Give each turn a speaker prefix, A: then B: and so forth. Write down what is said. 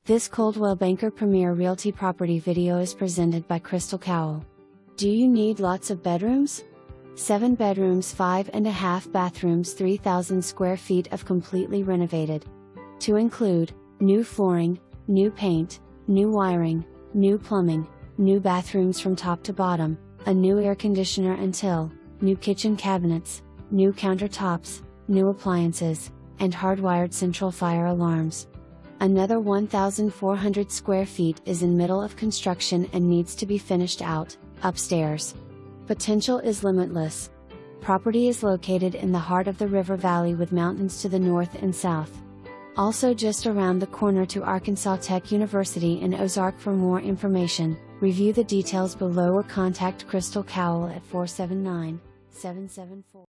A: This Coldwell Banker Premier Realty property video is presented by Cowell. Do you need lots of bedrooms? 7 bedrooms, 5.5 bathrooms, 3,000 square feet of completely renovated. To include new flooring, new paint, new wiring, new plumbing, new bathrooms from top to bottom, a new air conditioner and till, new kitchen cabinets, new countertops, new appliances, and hardwired central fire alarms. Another 1,400 square feet is in middle of construction and needs to be finished out, upstairs. Potential is limitless. Property is located in the heart of the river valley with mountains to the north and south. Also just around the corner to Arkansas Tech University in Ozark. For more information, review the details below or contact Cowell at 479-774.